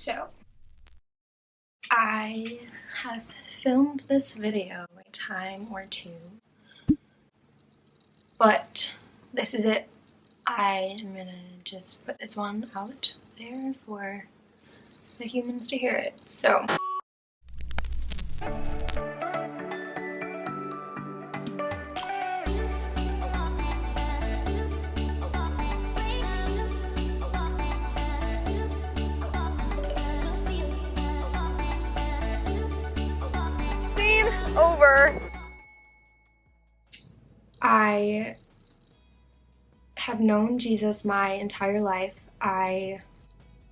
So, I have filmed this video a time or two, but this is it. I am gonna just put this one out there for the humans to hear it. So, over. I have known Jesus my entire life. I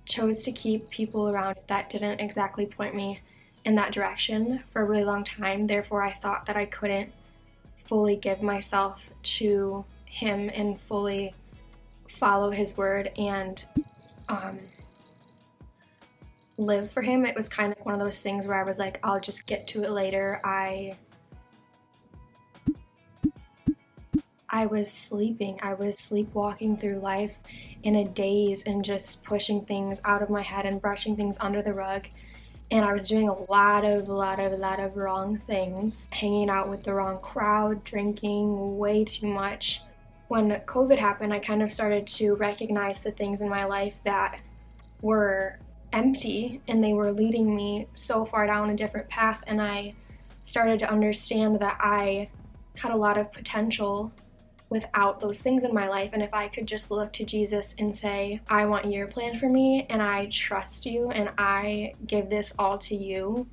chose to keep people around that didn't exactly point me in that direction for a really long time. Therefore, I thought that I couldn't fully give myself to him and fully follow his word and live for him. It was kind of one of those things where I was like, I'll just get to it later. I was sleeping. I was sleepwalking through life in a daze and just pushing things out of my head and brushing things under the rug. And I was doing a lot of wrong things, hanging out with the wrong crowd, drinking way too much. When COVID happened, I kind of started to recognize the things in my life that were empty and they were leading me so far down a different path, and I started to understand that I had a lot of potential without those things in my life. And if I could just look to Jesus and say, I want your plan for me and I trust you and I give this all to you,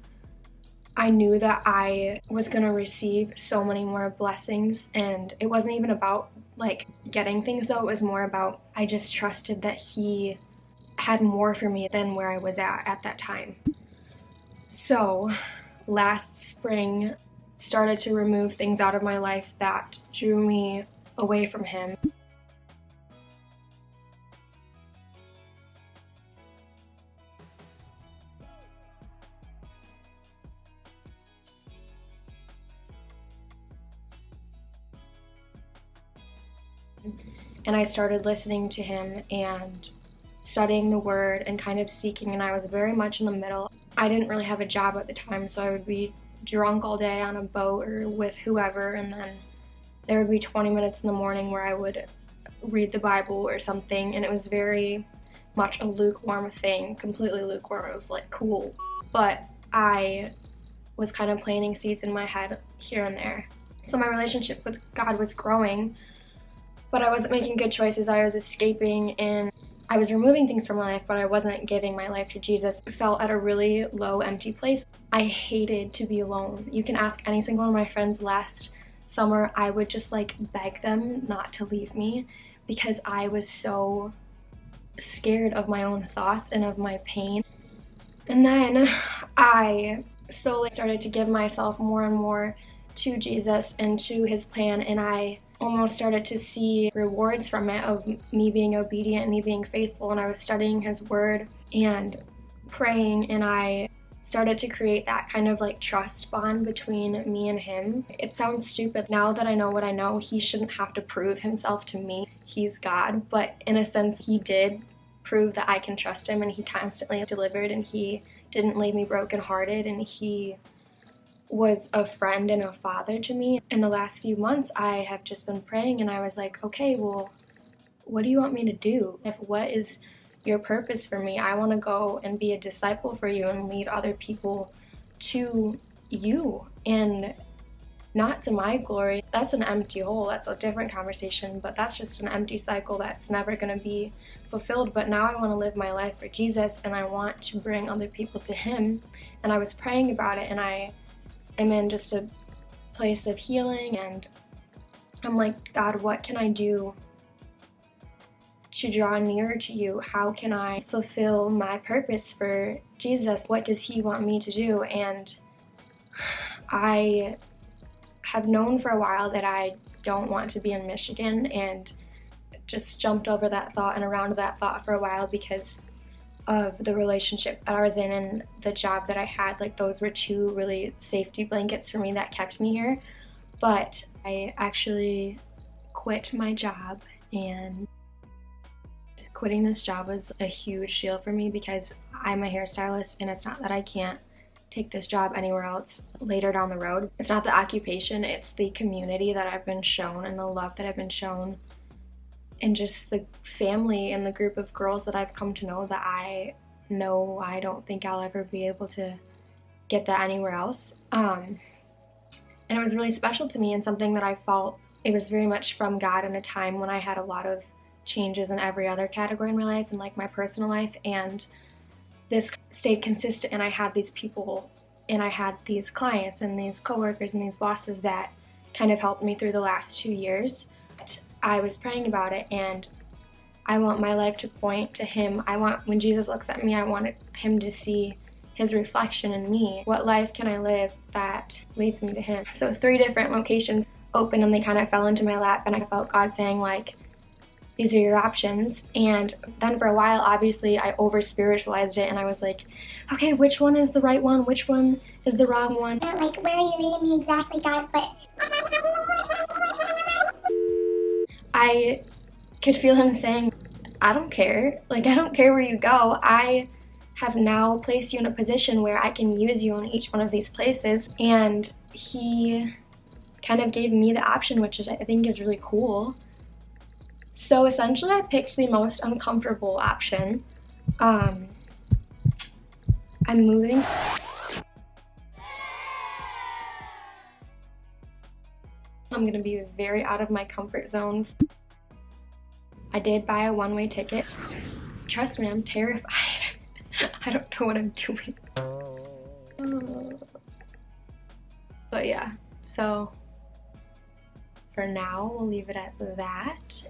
I knew that I was gonna receive so many more blessings. And it wasn't even about like getting things though, it was more about I just trusted that he had more for me than where I was at that time. So last spring started to remove things out of my life that drew me away from him. And I started listening to him and studying the word and kind of seeking, and I was very much in the middle. I didn't really have a job at the time, so I would be drunk all day on a boat or with whoever, and then there would be 20 minutes in the morning where I would read the Bible or something, and it was very much a lukewarm thing, completely lukewarm. It was like cool, but I was kind of planting seeds in my head here and there. So my relationship with God was growing, but I wasn't making good choices. I was escaping and I was removing things from my life, but I wasn't giving my life to Jesus. I felt at a really low, empty place. I hated to be alone. You can ask any single one of my friends last summer, I would just like beg them not to leave me because I was so scared of my own thoughts and of my pain. And then I slowly started to give myself more and more to Jesus and to his plan, and I almost started to see rewards from it, of me being obedient and me being faithful. And I was studying his word and praying, and I started to create that kind of like trust bond between me and him. It sounds stupid. Now that I know what I know, he shouldn't have to prove himself to me. He's God, but in a sense he did prove that I can trust him, and he constantly delivered, and he didn't leave me brokenhearted, and he was a friend and a father to me. In the last few months I have just been praying, and I was like, okay, well, what do you want me to do? What is your purpose for me? I want to go and be a disciple for you and lead other people to you and not to my glory. That's an empty hole. That's a different conversation, but that's just an empty cycle that's never going to be fulfilled. But now I want to live my life for Jesus, and I want to bring other people to him. And I was praying about it, and I am in just a place of healing, and I'm like, God, what can I do to draw nearer to you? How can I fulfill my purpose for Jesus? What does he want me to do? And I have known for a while that I don't want to be in Michigan, and just jumped over that thought and around that thought for a while because of the relationship that I was in and the job that I had. Like, those were two really safety blankets for me that kept me here. But I actually quit my job, and quitting this job was a huge deal for me because I'm a hairstylist, and it's not that I can't take this job anywhere else later down the road. It's not the occupation, it's the community that I've been shown and the love that I've been shown, and just the family and the group of girls that I've come to know that I know I don't think I'll ever be able to get that anywhere else. And it was really special to me, and something that I felt it was very much from God in a time when I had a lot of changes in every other category in my life and like my personal life, and this stayed consistent, and I had these people and I had these clients and these coworkers and these bosses that kind of helped me through the last 2 years. I was praying about it, and I want my life to point to Him. I want, when Jesus looks at me, I want Him to see His reflection in me. What life can I live that leads me to Him? So 3 different locations opened, and they kind of fell into my lap, and I felt God saying like, these are your options. And then for a while, obviously, I over-spiritualized it, and I was like, okay, which one is the right one? Which one is the wrong one? Like, where are you leading me exactly, God? But I could feel Him saying, I don't care. Like, I don't care where you go. I have now placed you in a position where I can use you in each one of these places. And He kind of gave me the option, which is, I think is really cool. So essentially, I picked the most uncomfortable option. I'm moving. I'm gonna be very out of my comfort zone. I did buy a one-way ticket. Trust me, I'm terrified. I don't know what I'm doing. But yeah, so for now, we'll leave it at that.